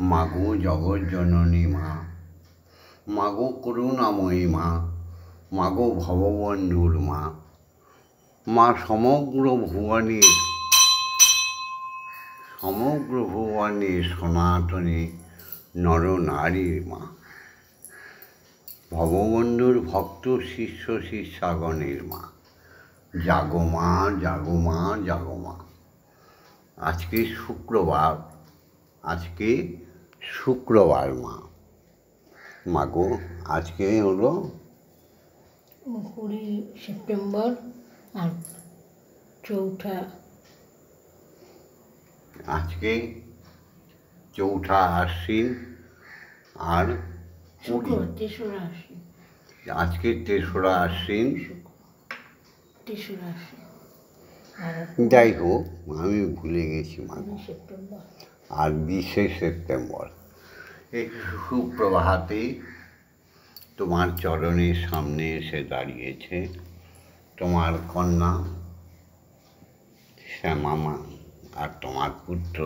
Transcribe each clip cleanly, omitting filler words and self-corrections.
মাগো জগজ্জননী মা, মাগো করুণাময়ী মা, মাগো ভববন্ধুর মা, মা সমগ্র ভুবনের সনাতনী নরনারীর মা, ভববন্ধুর ভক্ত শিষ্য শিষ্যাগণের মা। জাগো মা, জাগো মা, জাগো মা। আজকে শুক্রবার মা। মাগো আজকে হলো 20 সেপ্টেম্বর আর আজকে 4 আশ্বিন আর আজকে 3রা আশ্বিন। যাই হোক, আমি ভুলে গেছি মাগো। আর 20 সেপ্টেম্বর। এই সুপ্রভাতে তোমার চরণের সামনে এসে দাঁড়িয়েছে তোমার কন্যা শ্যামামা আর তোমার পুত্র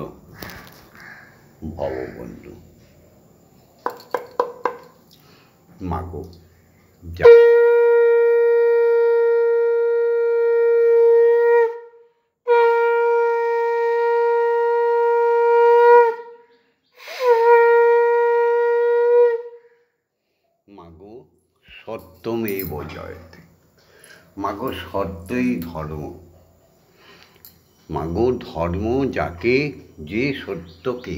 ভববন্ধু। মাগো যা মাগো সত্যমেব জয়তে। মাগো সত্যই ধর্ম। মাগো ধর্ম যে সত্যকে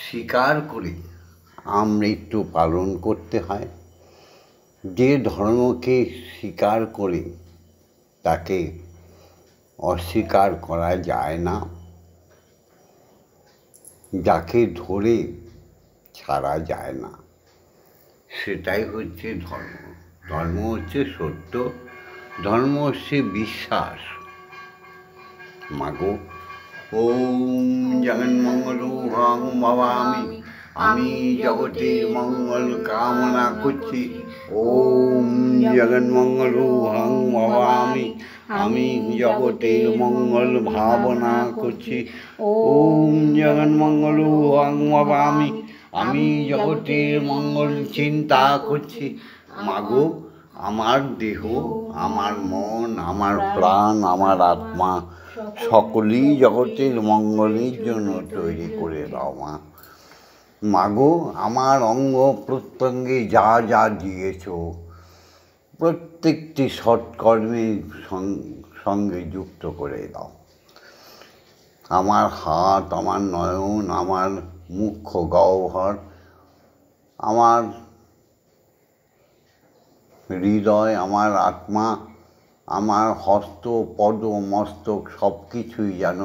স্বীকার করে আমৃত্যু পালন করতে হয়, যে ধর্মকে স্বীকার করে তাকে অস্বীকার করা যায় না, যাকে ধরে ছাড়া যায় না, সেটাই হচ্ছে ধর্ম। ধর্ম হচ্ছে সত্য, ধর্ম হচ্ছে বিশ্বাস। মাগো ওম জগন্মঙ্গলং ভবামি, আমি জগতের মঙ্গল কামনা করছি। ওম জগন্মঙ্গলং ভবামি, আমি জগতের মঙ্গল ভাবনা করছি। ওম জগন্মঙ্গলং ভবামি, আমি জগতের মঙ্গল চিন্তা করছি। মাগো আমার দেহ, আমার মন, আমার প্রাণ, আমার আত্মা সকলেই জগতের মঙ্গলের জন্য তৈরি করে দাও মা। মাগো আমার অঙ্গ প্রত্যঙ্গে যা যা দিয়েছ প্রত্যেকটি সৎকর্মের সঙ্গে যুক্ত করে দাও। আমার হাত, আমার নয়ন, আমার মুখ্য গহ্বর, আমার হৃদয়, আমার আত্মা, আমার হস্ত, পদ, মস্তক সব কিছুই যেন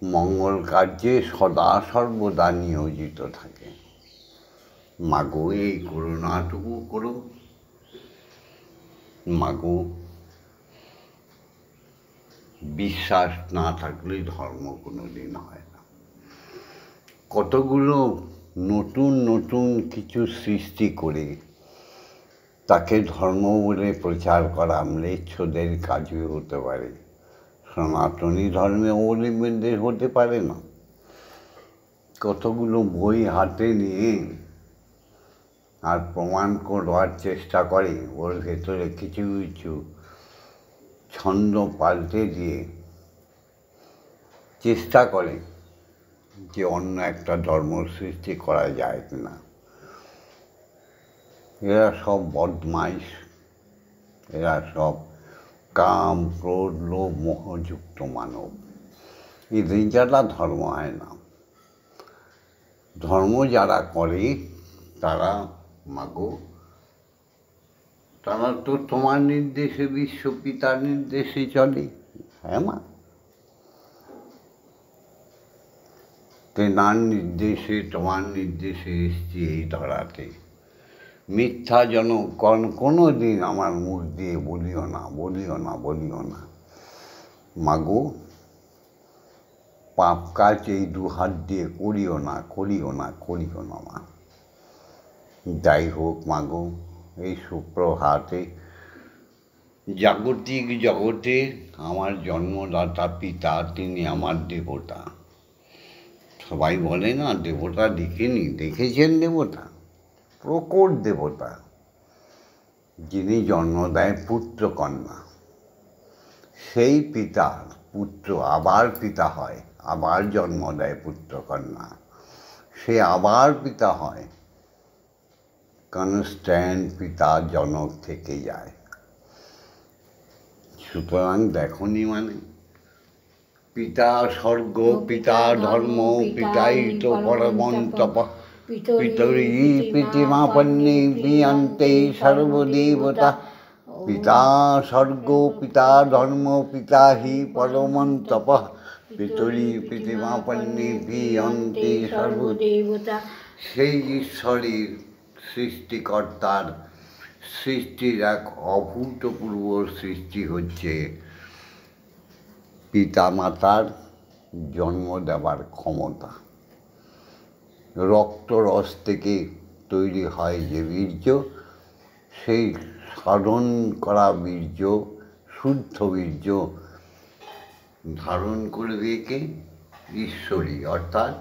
মঙ্গল কার্যে সদা সর্বদা নিয়োজিত থাকে। মাগো এই করুণাটুকু করো। মাগো বিশ্বাস না থাকলে ধর্ম কোনোদিন হয় না। কতগুলো নতুন নতুন কিছু সৃষ্টি করে তাকে ধর্ম বলে প্রচার করা ম্লেচ্ছদের কাজই হতে পারে, সনাতনী ধর্মে অবলম্বনদের হতে পারে না। কতগুলো বই হাতে নিয়ে আর প্রমাণ করবার চেষ্টা করে, ওর ভেতরে কিছু কিছু ছন্দ পাল্টে দিয়ে চেষ্টা করে যে অন্য একটা ধর্ম সৃষ্টি করা যায় কিনা। এরা সব বদমাইশ, এরা সব কাম, ক্রোধ, লোভ, মোহযুক্ত মানব। এদের যারা ধর্ম হয় না। ধর্ম যারা করে তারা মাগো, তারা তো তোমার নির্দেশে, বিশ্বপিতার নির্দেশে চলে। হ্যাঁ মা, তেনার নির্দেশে, তোমার নির্দেশে এসছি এই ধরাতে। মিথ্যা যেন কোনো দিন আমার মুখ দিয়ে বলিও না, বলিও না, বলিও না। মাগো পাপ কাজ এই 2 হাত দিয়ে করিও না, করিও না, করিও না মা। যাই হোক মাগো, এই সুপ্রভাতে জাগতিক জগতে আমার জন্মদাতা পিতা, তিনি আমার দেবতা। সবাই বলে না দেবতা দেখিনি, দেখেছেন দেবতা? প্রকট দেবতা, যিনি জন্ম দেয় পুত্রকন্যা। সেই পিতার পুত্র আবার পিতা হয়, আবার জন্ম দেয় পুত্রকন্যা, সে আবার পিতা হয়, কনস্ট্যান্ট পিতা জনক থেকে যায়। সুতরাং দেখনি মানে পিতা স্বর্গ, পিতা ধর্ম, পিতাই তো পরমন্তপ, পিতরি প্রীতিমাপন্নে প্রিয়ন্তে সর্বদেবতা। পিতা স্বর্গ, পিতা ধর্ম, পিতা হি পরমন্তপ, পিতরি প্রীতিমাপন্নে প্রিয়ন্তে সর্বদেবতা। সেই ঈশ্বরের সৃষ্টিকর্তার সৃষ্টির এক অভূতপূর্ব সৃষ্টি হচ্ছে পিতামাতার জন্ম দেওয়ার ক্ষমতা। রক্তরস থেকে তৈরি হয় যে বীর্য, সেই সাধন করা বীর্য, শুদ্ধ বীর্য ধারণ করবে কে? ঈশ্বরী, অর্থাৎ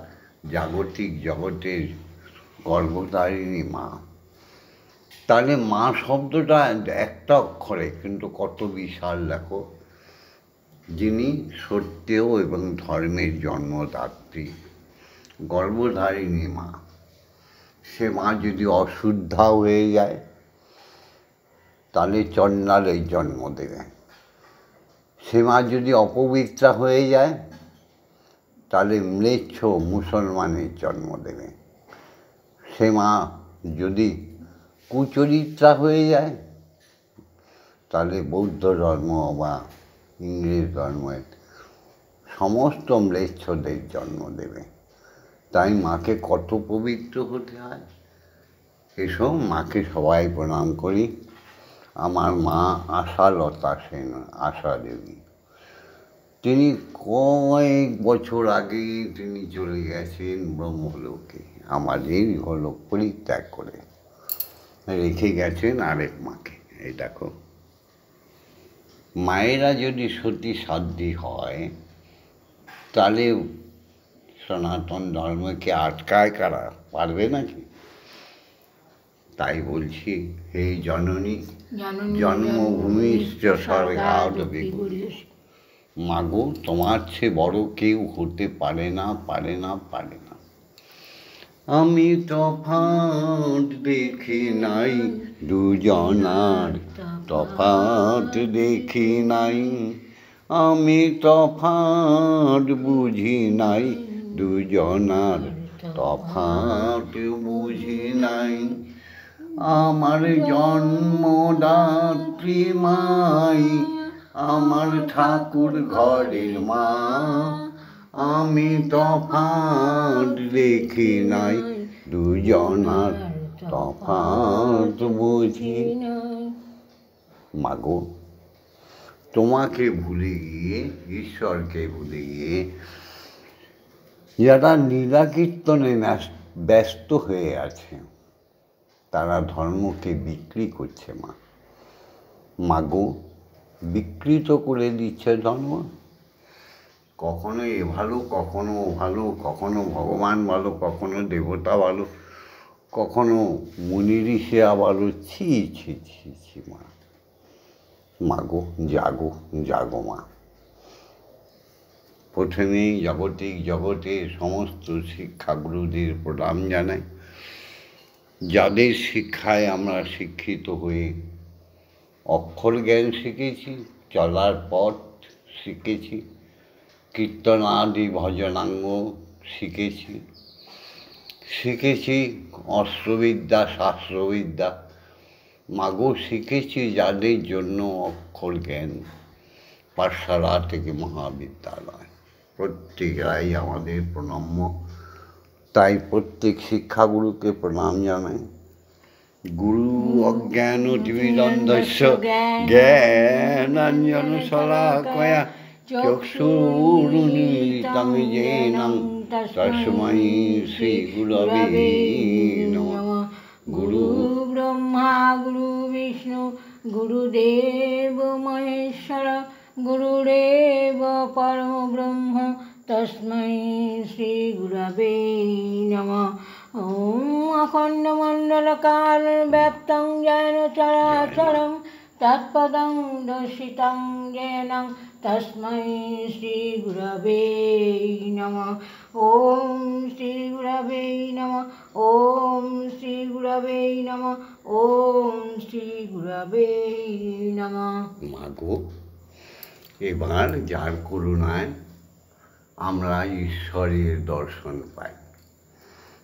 জাগতিক জগতের গর্ভধারিণী মা। তাহলে মা শব্দটা একটা অক্ষরে, কিন্তু কত বিশাল দেখো। যিনি সত্যেও এবং ধর্মের জন্মদাত্রী, গর্ভধারিণী মা। সে মা যদি অশুদ্ধা হয়ে যায় তাহলে চণ্ডালের জন্ম দেবে। সে মা যদি অপবিত্রা হয়ে যায় তাহলে ম্লেচ্ছ মুসলমানের জন্ম দেবে। সে মা যদি কুচরিত্রা হয়ে যায় তাহলে বৌদ্ধ ধর্ম বা ইংরেজ ধর্মের সমস্ত ম্লেচ্ছদের জন্ম দেবে। তাই মাকে কত পবিত্র হতে হয়। এসব মাকে সবাই প্রণাম করি। আমার মা আশালতা সেন, আশা দেবী, তিনি কয়েক বছর আগেই তিনি চলে গেছেন ব্রহ্মলোকে, আমাদের ইহলোক পরিত্যাগ করে রেখে গেছেন আরেক মাকে। এই দেখো, মায়েরা যদি সতী সাধ্যী হয় তাহলে সনাতন ধর্মকে আটকায় কারা? পারবে নাকি? তাই বলছি, হে জননী জন্মভূমিশ্চ স্বর্গাদপি গরীয়সী। মাগো, তোমার চেয়ে বড় কেউ হতে পারে না, পারে না, পারে না। আমি তফাৎ দেখি নাই দুজনার, তফাৎ দেখি নাই। আমি তফাৎ বুঝি নাই দুজনার, তফাৎ বুঝি নাই। আমার জন্মদাত্রী মাই, আমার ঠাকুর ঘরের মা। আমি তফাৎ দেখি নাই দুজনার, তফাৎ বুঝি নাই। মাগো, তোমাকে ভুলে গিয়ে, ঈশ্বরকে ভুলে গিয়ে যারা লীলা কীর্তনে ব্যস্ত হয়ে আছে তারা ধর্মকে বিক্রি করছে। মাগো, বিকৃত করে দিচ্ছে ধর্ম। কখনো এ ভালো, কখনো ও ভালো, কখনো ভগবান ভালো, কখনো দেবতা ভালো, কখনো মুনি ঋষিরা ভালো। ছি ছি ছি ছি মা। মাগো, জাগো, জাগো মা। প্রথমেই জাগতিক জগতের সমস্ত শিক্ষাগুরুদের প্রণাম জানাই, যাদের শিক্ষায় আমরা শিক্ষিত হয়ে অক্ষর জ্ঞান শিখেছি, চলার পথ শিখেছি, কীর্তনাদি ভজনাঙ্গ শিখেছি অস্ত্রবিদ্যা, শাস্ত্রবিদ্যা। মাগো, শিখেছি যাদের জন্য অক্ষর জ্ঞান, পাঠশালা থেকে মহাবিদ্যালয়, প্রত্যেকেই আমাদের প্রণম্য। তাই প্রত্যেক শিক্ষাগুরুকে প্রণাম জানাই। গুরু অজ্ঞানতিমিরন্ধস্য জ্ঞানাঞ্জন শলাকয়া চক্ষুরুন্মিলিতং येन তস্मै শ্রী গুরবে নমঃ। গুরু ব্রহ্মা গুরু বিষ্ণু গুরুদেব মহেশ্বর গুরুরেব পরম ব্রহ্ম তস্मै तस्मै श्रीगुरवे नमः। ॐ अखण्डमण्डलकालव्याप्तं येन चराचरं तत्पदं दर्शितं येन तस्मै श्रीगुरवे नमः। ॐ श्रीगुरवे नमः। ॐ श्रीगुरवे नमः। ॐ श्रीगुरवे नमः। মাগো, এবার যার করুণায় আমরা ঈশ্বরের দর্শন পাই,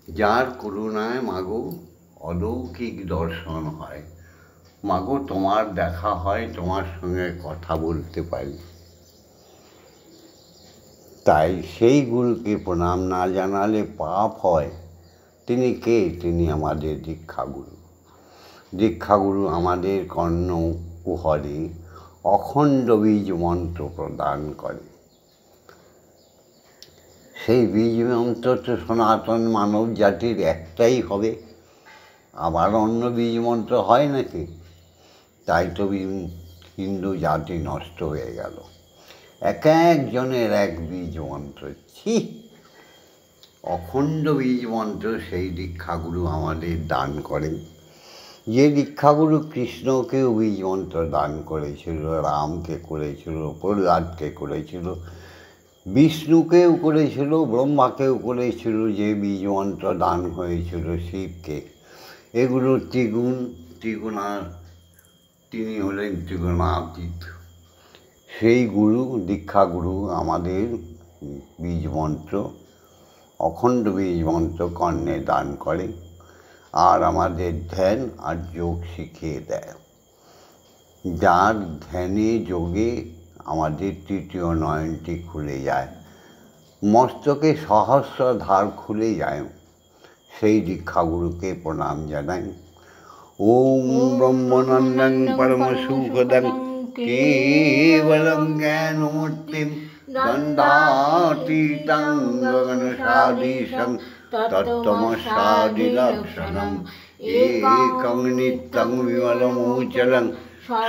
যার করুণায় মাগো অলৌকিক দর্শন হয়, মাগো তোমার দেখা হয়, তোমার সঙ্গে কথা বলতে পারি, তাই সেই গুরুকে প্রণাম না জানালে পাপ হয়। তিনি কে? তিনি আমাদের দীক্ষাগুরু। দীক্ষাগুরু আমাদের কর্ণ কুহরে অখণ্ড বীজ মন্ত্র প্রদান করে। সেই বীজ মন্ত্র তো সনাতন মানব জাতির একটাই হবে, আবার অন্য বীজ মন্ত্র হয় নাকি? তাই তো হিন্দু জাতি নষ্ট হয়ে গেল। এক একজনের এক বীজ মন্ত্র। ছি! অখণ্ড বীজ মন্ত্র সেই দীক্ষাগুরু আমাদের দান করেন। যে দীক্ষাগুরু কৃষ্ণকেও বীজ মন্ত্র দান করেছিল, রামকে করেছিল, প্রহ্লাদকে করেছিল, বিষ্ণুকেও করেছিল, ব্রহ্মাকেও করেছিল, যে বীজ মন্ত্র দান হয়েছিল শিবকে। এগুলো তিনি হলেন ত্রিগুণাতীত। সেই গুরু, দীক্ষাগুরু আমাদের বীজ মন্ত্র, অখণ্ড বীজ মন্ত্র কর্ণে দান করে আর আমাদের ধ্যান আর যোগ শিখিয়ে দেয়। যার ধ্যানে যোগে আমাদের তৃতীয় নয়নটি খুলে যায়, মস্তকে সহস্র ধার খুলে যায়, সেই দীক্ষাগুরুকে প্রণাম জানাই। ওম ব্রহ্মানন্দং পরম সুখদং কেবলং জ্ঞানমূর্তিং দণ্ডাতীতং গগনসাদীশং তত্ত্বমসাদিলক্ষণম একং নিত্যং বিমলমোচলং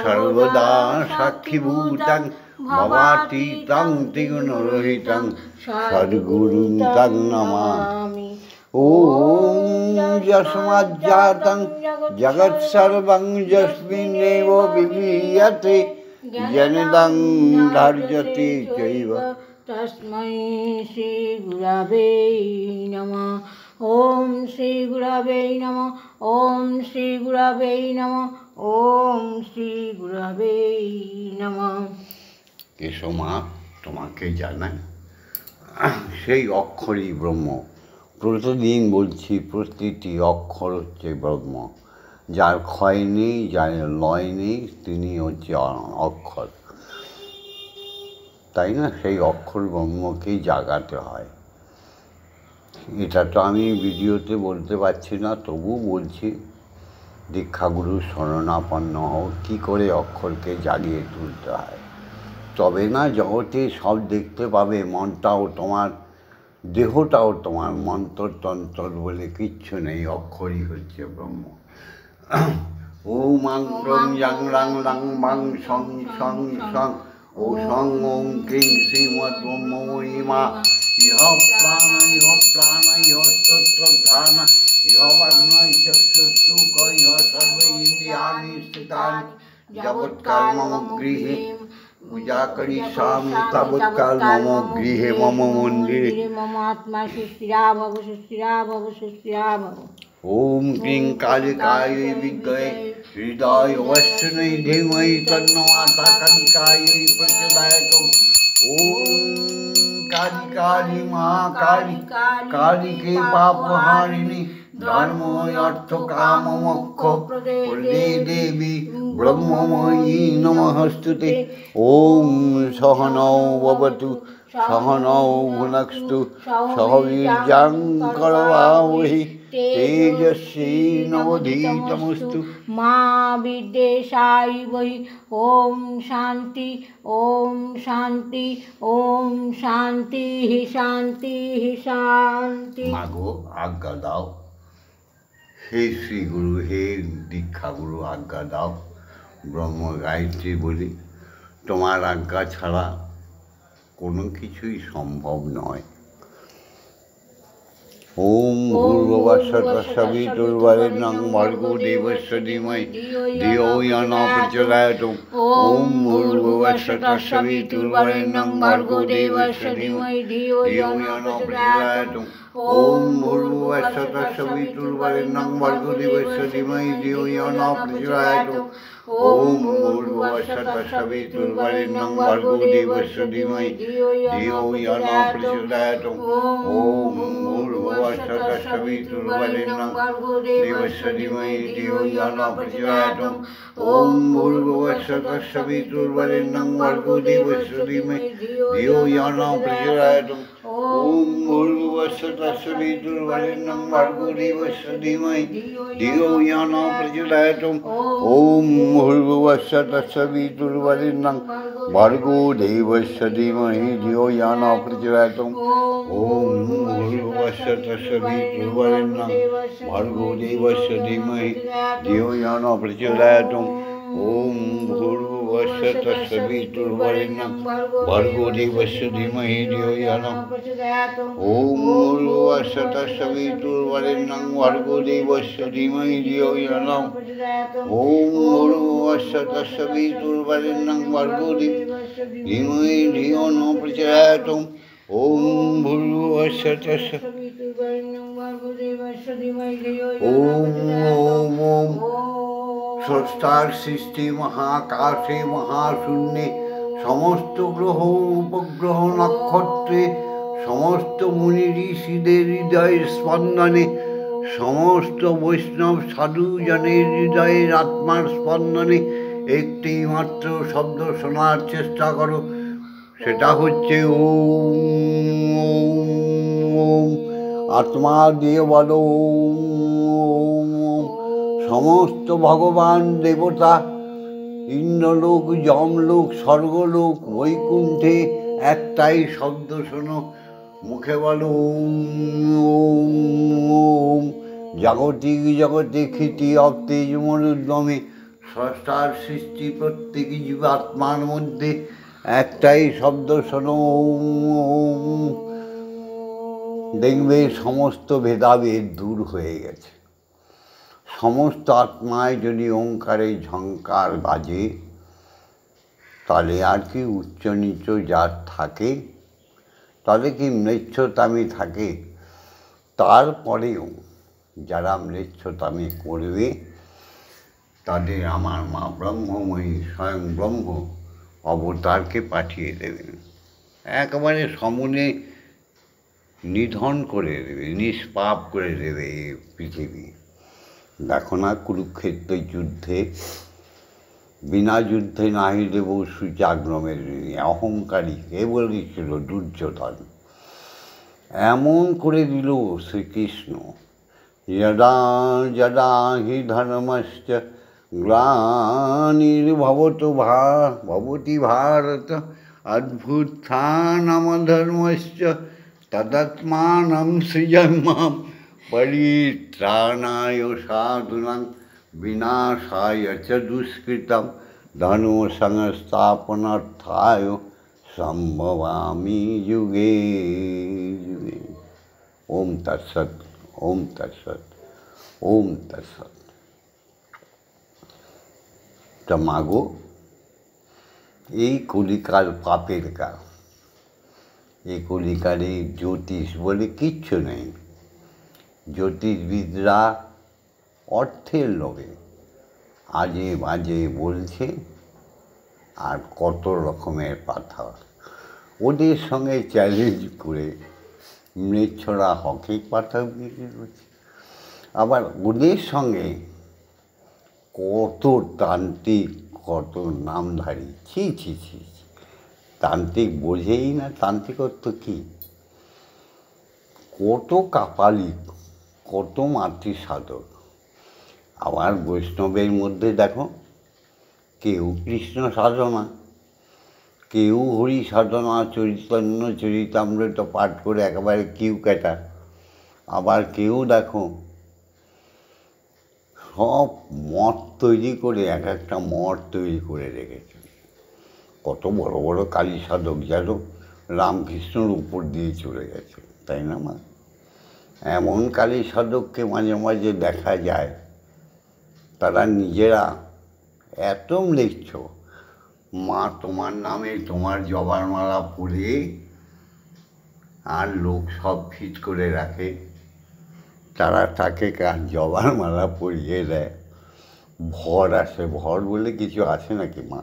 সর্বদা সাক্ষীভূতং ভবাতীতং ত্রিগুণরহিতং সদ্গুরুং তং নমামি। ওম যস্মাজ্জাতং জগৎসর্বং যস্মিন্নেব বিলীয়তে জনিদং ধার্যতে চৈব तस्मै श्रीगुरवे नमः। ॐ श्रीगुरवे नमः। ॐ श्रीगुरवे नमः। ॐ श्रीगुरवे नमः। এসো মা, তোমাকে জানাই সেই অক্ষরই ব্রহ্ম। প্রতিদিন বলছি, প্রতিটি অক্ষর হচ্ছে ব্রহ্ম। যার ক্ষয় নেই, যার লয় নেই, তিনি হচ্ছে অক্ষর, তাই না? সেই অক্ষর ব্রহ্মকেই জাগাতে হয়। এটা তো আমি ভিডিওতে বলতে পারছি না, তবু বলছি, দীক্ষাগুরু শরণাপন্ন হও, কী করে অক্ষরকে জাগিয়ে তুলতে হয়। তবে না জগতে সব দেখতে পাবে, মনটাও তোমার, দেহটাও তোমার, মন্ত্রতন্ত্র বলে কিচ্ছু নেই, অক্ষরই হচ্ছে ব্রহ্ম। ওম আং ক্রং ইয়াং রাং রাং মাং সং সং সং ও সং ওং ক্রিং শ্রীমৎ ব্রহ্ম মহিমা ইহ প্রাণ ইহ স্তোত্র ধ্যান ইহ বাগ্নয় চক্ষুষ্টুক ইহ সর্ব ইন্দ্রিয়াণি স্থিতানি যাবৎকাল মম গৃহে পূজা করিষ্যামি তাবৎকাল মম গৃহে মম মন্দিরে मम आत्मा सुस्थिरा भव सुस्थिरा भव सुस्थिरा भव। ओम क्लीं कालिकायै विद्महे हृदयवस्त्रै धीमहि तन्नो माता कालिकायै प्रचोदयात्। ओम काली काली महाकाली कालिके पापहारिणी धर्म अर्थ काम मोक्ष प्रदे देवी ब्रह्ममयी नमस्तुते। ओम सहनौ भवतु सहनौ भुनक्तु सह वीर्यं करवावहै तेजस्वी नवधीतमस्तु मा विद्वेषाय वै। ओम शांति ओम शांति ओम शांति शांति शांति। मागो आज्ञा दाओ, हे श्री गुरु, हे दीक्षा गुरु, आज्ञा दाओ ब्रह्म गायत्री बोली। তোমার আজ্ঞা ছাড়া কোনো কিছুই সম্ভব নয়। ওম ভূর্ভুবস্সুতস্সবিতুর্বরেণ্যং ভর্গো দেবস্য ধীমহি ধিয়ো ইয়ো ন প্রচোদয়াৎ। ওম ভূর্ভুবস্সুতস্সবিতুর্বরেণ্যং ভর্গো দেবস্য ধীমহি ধিয়ো ইয়ো ন প্রচোদয়াৎ। ওম ভূর্ভুবস্সুতস্সবিতুর্বরেণ্যং ভর্গো দেবস্য ধীমহি ধিয়ো ইয়ো ন প্রচোদয়াৎ। ওম ভূর্ভুবস্সুতস্সবিতুর্বরেণ্যং ভর্গো দেবস্য ধীমহি ধিয়ো ইয়ো ন প্রচোদয়াৎ। ওম ভূর্ভুবস্সুতস্সবিতুর্বরেণ্যং ভর্গো দেবস্য ধীমহি ধিয়ো ইয়ো ন প্রচোদয়াৎ। ওম ভূর্ভুবস্সুতস্সবিতুর্বরেণ্যং ভর্গো দেবস্য ধীমহি ধিয়ো ইয়ো ন প্রচোদয়াৎ। ওম ভূর্ভুবস্সুতস্সবিতুর্বরেণ্যং ভর্গো দেবস্য ধীমহি ধিয়ো ইয়ো ন প্রচোদয়াৎ। ওম ভূর্ভুবস্সুতস্সবিতুর্বরেণ্যং ভর্গো দেবস্য ধীমহি ধিয়ো ইয়ো ন প্রচোদয়াৎ। ওম ভূর্ভুবস্সুতস্সবিতুর্বরেণ্যং ভর্গো দেবস্য ধীমহি ধিয়ো ইয়ো ন প্রচোদয়াৎ। ওম ভূর্ভুবস্সুতস্সবিতুর্বরেণ্যং ভর্গো দেবস্য ধীমহি ধিয়ো ইয়ো ন প্রচোদয়াৎ। ওম ভূর্ভুবস্সুতস্সবিতুর্বরেণ্যং ভর্গো দেবস্য ধীমহি ধিয়ো ইয়ো ন প্রচোদয়াৎ। ওম ভূর্ভুবস্সুতস্সবিতুর্বরেণ্যং ভর্গো দেবস্য ধীমহি ধিয়ো ইয়ো ন প্রচোদয়াৎ। ওম ভূর্ভুবস্সুতস্সবিতুর্বরেণ্যং ভর্গো দেবস্য ধীমহি ধিয়ো ইয়ো ন প্রচোদয়াৎ। ওম স্রষ্টার সৃষ্টি মহাকাশে মহাশূন্যে সমস্ত গ্রহ উপগ্রহ নক্ষত্রে সমস্ত মুনি ঋষিদের হৃদয়ের স্পন্দনে সমস্ত বৈষ্ণব সাধুজনের হৃদয়ের আত্মার স্পন্দনে একটি মাত্র শব্দ শোনার চেষ্টা করো, সেটা হচ্ছে ওম। ওম ওম আত্মা দিয়ে বলো ওম ওম ওম। সমস্ত ভগবান দেবতা ইন্দ্রলোক যমলোক স্বর্গলোক বৈকুণ্ঠে একটাই শব্দ শোনো, মুখে বলো ওম ওম ওম। জাগতিক জগতে খ্যাতি অবতেজ মরুদ্যমে স্রষ্টার সৃষ্টি প্রত্যেক জীবাত্মার মধ্যে একটাই শব্দ শোনো ওম ওম। দেখবে সমস্ত ভেদাভেদ দূর হয়ে গেছে। সমস্ত আত্মায় যদি ওঙ্কারে ঝঙ্কার বাজে, তাহলে আর কি উচ্চ নিচ যার থাকে, তাহলে কি ম্লেচ্ছতামি থাকে? তারপরেও যারা ম্লেচ্ছতামি করবে তাদের আমার মা ব্রহ্মময়ী স্বয়ং ব্রহ্ম অবতারকে পাঠিয়ে দেবেন, একেবারে সমূলে নিধন করে দেবে, নিষ্পাপ করে দেবে এই পৃথিবী। দেখো না কুরুক্ষেত্র যুদ্ধে বিনা যুদ্ধে নাহি দেব সূচাগ্রমের অহংকারী কে বলেছিল দুর্যোধন, এমন করে দিল শ্রীকৃষ্ণ। যদা যদা হি ধর্মশ্চ গ্লানির্ভবতি ভারত অভ্যুত্থানমধর্মশ্চ তদাত্মাनं সৃজন্মাম পরিত্রাণায় সাধুনাং বিনাশায় চ দুষ্কৃতম ধর্ম সংস্থাপনার্থায় সম্ভবামি যুগে যুগে। ওম তৎসৎ, ওম তৎসৎ, ওম তৎসৎ। তা মাগো, এই কলিকাল পাপের কাল, এই কলিকালে জ্যোতিষ বলে কিচ্ছু নেই। জ্যোতিষবিদরা অর্থের লোভে আজে বাজে বলছে আর কত রকমের কথা। ওদের সঙ্গে চ্যালেঞ্জ করে ম্লেচ্ছরা হকি পাঠা বিক্রি করছে। আবার ওদের সঙ্গে কত তান্ত্রিক, কত নামধারী, ছি ছি ছি, তান্ত্রিক বোঝেই না তান্ত্রিকত্ব কী। কত কাপালিক, কত মাতৃসাধক। আবার বৈষ্ণবের মধ্যে দেখো, কেউ কৃষ্ণ সাধনা, কেউ হরি সাধনা, চৈতন্য চরিতামৃত পাঠ করে একেবারে কিউ কেটা। আবার কেউ দেখো সব মঠ তৈরি করে এক একটা মঠ তৈরি করে রেখেছে। কত বড় বড় কালী সাধক যেন রামকৃষ্ণর উপর দিয়ে চলে গেছে, তাই না মা? এমন কালী সাধককে মাঝে মাঝে দেখা যায়, তারা নিজেরা এত ম্লেচ্ছ, মা তোমার নামে তোমার জবার মালা পরে আর লোক সব ফিট করে রাখে, তারা তাকে জবার মালা পরিয়ে দেয়, ভর আসে। ভর বলে কিছু আছে নাকি মা?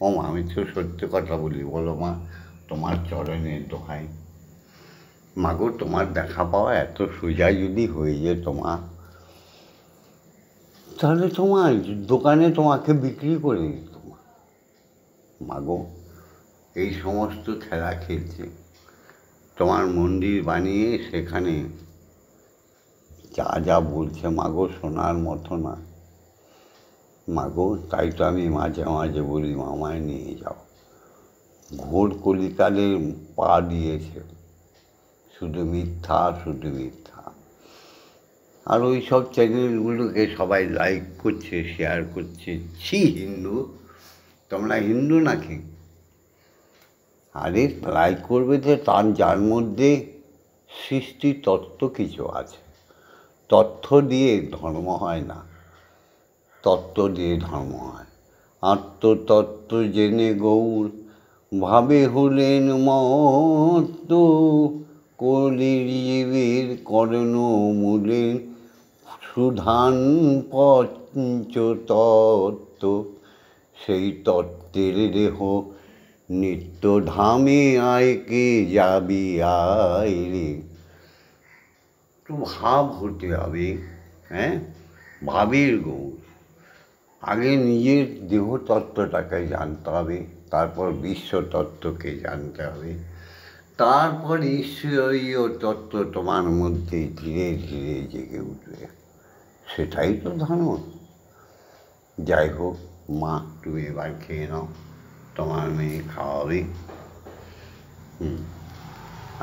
ও মা, আমি তো সত্যি কথা বলি, বলো মা, তোমার চরণের দোহাই। মাগো, তোমার দেখা পাওয়া এত সোজা যদি হয়ে যেত মা, তাহলে তোমার দোকানে তোমাকে বিক্রি করে দিত মা। মাগো, এই সমস্ত খেলা খেলছে, তোমার মন্দির বানিয়ে সেখানে যা যা বলছে মাগো, শোনার মতো না মাগো। তাই তো আমি মাঝে মাঝে বলি, মামায় নিয়ে যাও। ঘোর কলিকালে পা দিয়েছে, শুধু মিথ্যা, শুধু মিথ্যা। আর ওই সব চ্যানেলগুলোকে সবাই লাইক করছে, শেয়ার করছে। ছি হিন্দু, তোমরা হিন্দু নাকি? আরে লাইক করবে যে তার, যার মধ্যে সৃষ্টি তত্ত্ব কিছু আছে। তথ্য দিয়ে ধর্ম হয় না, তত্ত্ব দিয়ে ধর্ম হয়। আত্মতত্ত্ব জেনে গৌর ভাবে হলেন মত্ত, কলির জীবের কর্ণমূলে সুধান পঞ্চতত্ত্ব। সেই তত্ত্বের দেহ নিত্য ধামে আয়কে যাবি আয় রে। তো ভাব হতে হবে, হ্যাঁ, ভাবের গৌর। আগে নিজের দেহতত্ত্বটাকে জানতে হবে, তারপর বিশ্বতত্ত্বকে জানতে হবে, তারপর ঈশ্বরীয় তত্ত্ব তোমার মধ্যে ধীরে ধীরে জেগে উঠবে। সেটাই তো ধর্ম। যাই হোক মা, তুমি এবার খেয়ে নাও, তোমার মেয়ে খাওয়াবে।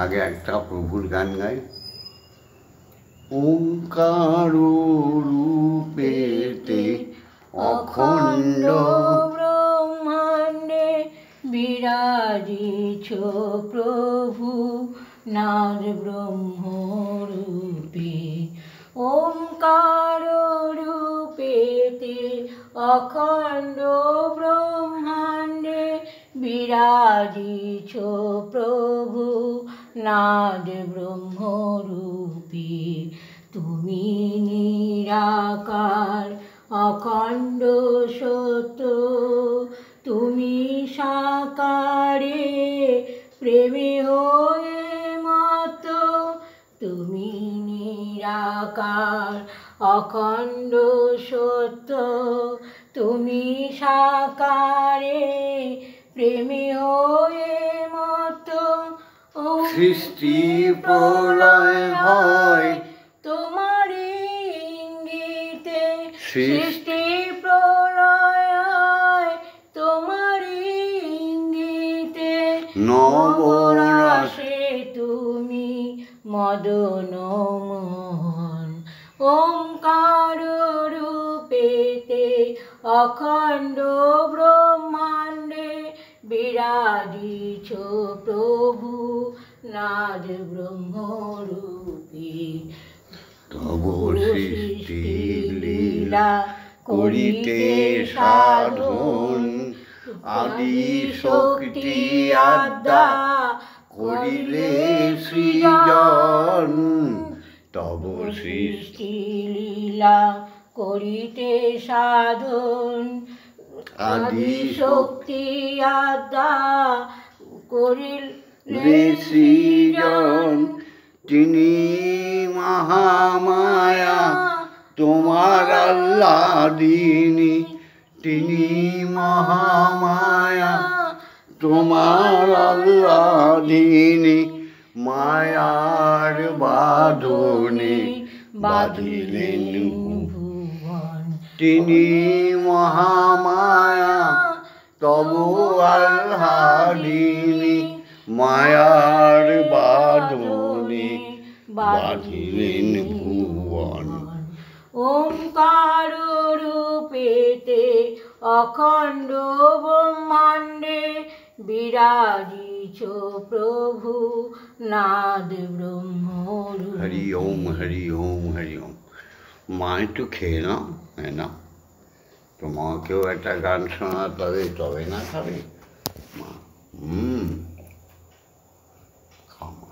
আগে একটা প্রভুর গান গাই। ওঙ্কার রূপেতে অখণ্ড ব্রহ্মাণ্ডে বিরাজিছ প্রভু, নাদ ব্রহ্মরূপে। ওঙ্কার রূপেতে অখণ্ড ব্রহ্মাণ্ডে বিরাজিছ প্রভু, নাদ ব্রহ্মরূপে। তুমি নিরাকার অখণ্ড সত্য, তুমি সাকারে প্রেমে হয়ে মত্ত। তুমি নিরাকার অখণ্ড সত্য, তুমি সাকারে প্রেমে হয়ে মত্ত। সৃষ্টি প্রলয় হয় তোমার ইঙ্গিতে, সৃষ্টি প্রলয় হয় তোমার ইঙ্গিতে। নবরাশে তুমি মদন মোহন, ওঙ্কার রূপেতে অখণ্ড ব্রহ্মাণ্ডে বিরাজিছ প্রভু, নাদ ব্রহ্মরূপে। তব সৃষ্টি লীলা করিতে সাধন, আদি শক্তি আদ্যা করিলে সৃজন। তব সৃষ্টি লীলা করিতে সাধন, আদি শক্তি আদ্যা করিলে সৃজন। তিনি মহামায়া তোমার আল্লাদিনী, তিনি মহামায়া তোমার আল্লাদিনী। মায়ার বাঁধনে বাঁধিলেন ভুবন, তিনি মহামায়া তব আল্লাদিনী। মায়ার বাঁধনে বাঁধিলেন ভুবন। ওঙ্কার রূপেতে অখণ্ড ব্রহ্মাণ্ডে বিরাজিছ প্রভু নাদ ব্রহ্ম হরি ওম হরি ওম হরি ওম। মা একটু খেয়ে নাও, হ্যাঁ না, তোমাকেও একটা গান শোনাতে হবে, তবে না খাবে মা। খাও মা।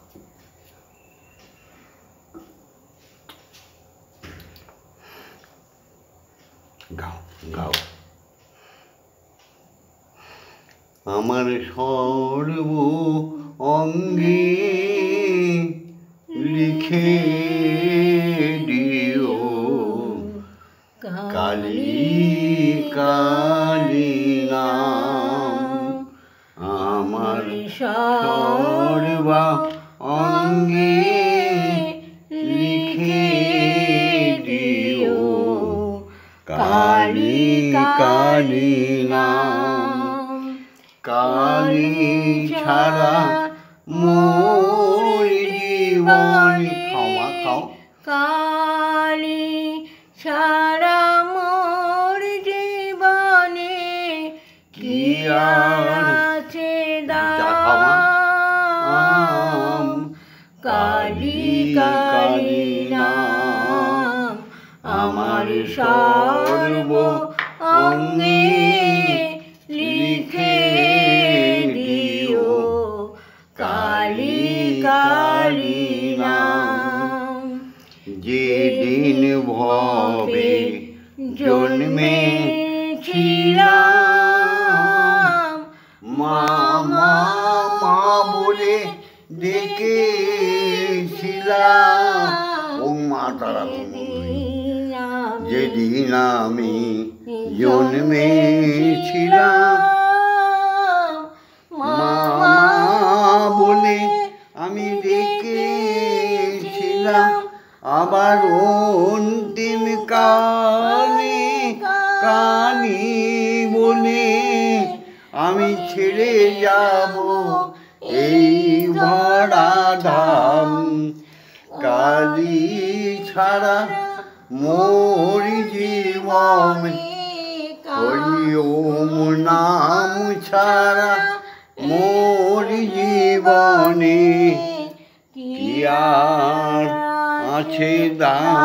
গাও গাও। আমার সর্ব অঙ্গে লিখে দিও কালী কালী নাম। আমার সর্ব অঙ্গে লিখে দিও কালী কালী নাম। কালী ছাড়া মোর জীবনে, খাওয়া খাও, কালী ছাড়া মোর জীবনে কি আছে দাম। কালী কালী নাম আমার সর্ব অঙ্গে লিখে দিও কালী কালী নাম। যেদিন ভবে জন্মেছিলাম মা মা মা বলে ডেকেছিলাম, ও মা তারা যেদিন আমি জন্মেছিলাম মা মা বলে আমি ডেকেছিলাম, আবার অন্তিম কালে কালী বলে আমি ছেড়ে যাব এই ভরা ধাম। কালী ছাড়া মোর জীবন, হরি ওম নাম ছাড়া মোর জীবনে কি আর আছে দাম।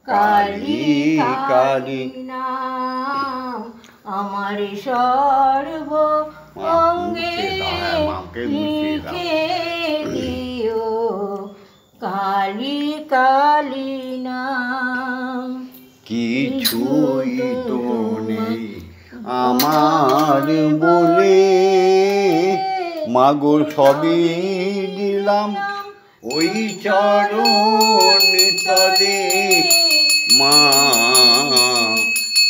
কালী কালী নাম আমার সর্ব অঙ্গে লিখে দিও কালী কালী নাম। কিছুই তো নেই আমার বলে মাগো, সবই দিলাম ওই চরণ তলে মা।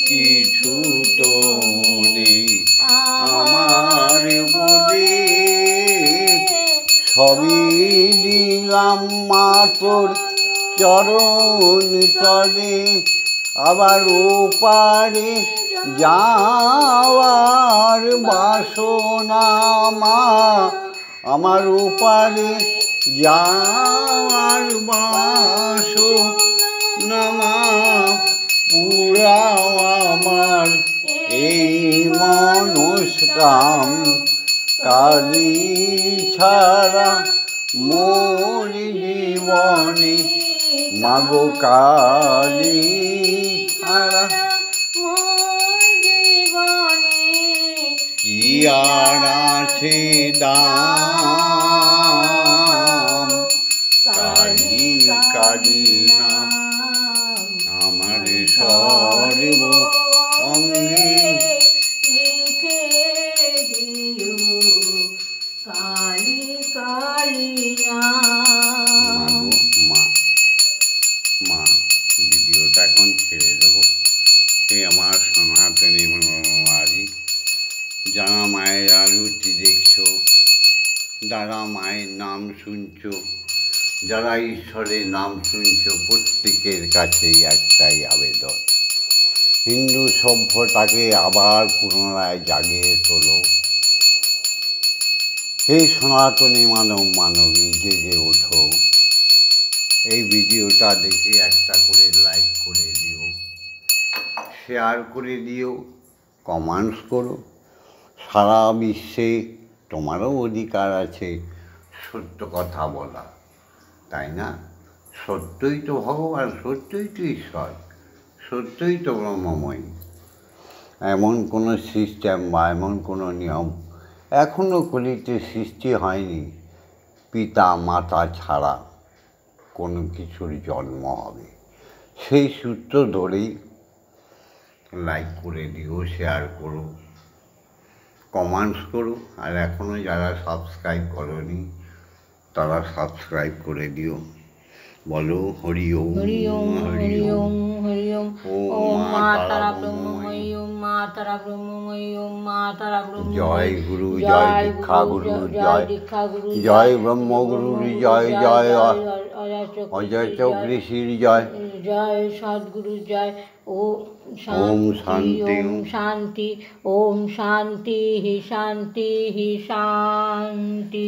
কিছু তো নেই আমার বলে সবই দিলাম মা তোর চরণ তলে। আবার ওপারে যাওয়ার বাসনা মা, আমার ওপারে যাওয়ার বাসনা মা। পুরাও আমার এই মনস্কাম, কালী ছাড়া মোর জীবনে মাগো কালী ছাড়া কি আর আছে দাম। কালী কালী নাম আমার সর্ব অঙ্গে লিখে দিও কালী কালী নাম। মা মা ভিডিওটা এখন ছেড়ে দেবো। এই আমার সনাতনী বাড়ি, যারা মায়ের আরতি দেখছো, যারা মায়ের নাম শুনছো, যারা ঈশ্বরের নাম শুনছো, প্রত্যেকের কাছেই একটাই আবেদন, হিন্দু সভ্যতাকে আবার পুনরায় জাগিয়ে তোলো। এই সনাতনী মানবী জেগে ওঠো। এই ভিডিওটা দেখে একটা করে লাইক করে দিও, শেয়ার করে দিও, কমেন্টস করো, সারা বিশ্বে তোমারও অধিকার আছে সত্য কথা বলা, তাই না? সত্যই তো ভগবান, সত্যই তো ঈশ্বর, সত্যই তো ব্রহ্মময়। এমন কোনো সিস্টেম বা এমন কোনো নিয়ম এখনও কলিতে সৃষ্টি হয়নি পিতা মাতা ছাড়া কোনো কিছুর জন্ম হবে। সেই সূত্র ধরেই লাইক করে দিও, শেয়ার করো, কমেন্টস করো, আর এখনও যারা সাবস্ক্রাইব করোনি তারা সাবস্ক্রাইব করে দিও। বলো হরি ওম হরি ওম হরি ওম হরি ওম। ওম মা তারা ব্রহ্মময়ী, ওম মা তারা ব্রহ্মময়ী, ওম মা তারা ব্রহ্মময়ী। জয় গুরু, জয় দীক্ষা গুরু, জয় দীক্ষা গুরু, জয় ব্রহ্মগুরুর জয়, জয় অজয় চক্রেশীর জয়, জয় সদ্গুরু জয়। ওম ওম শান্তি, শান্তি, ওম শান্তি, ওম শান্তি শান্তি শান্তি।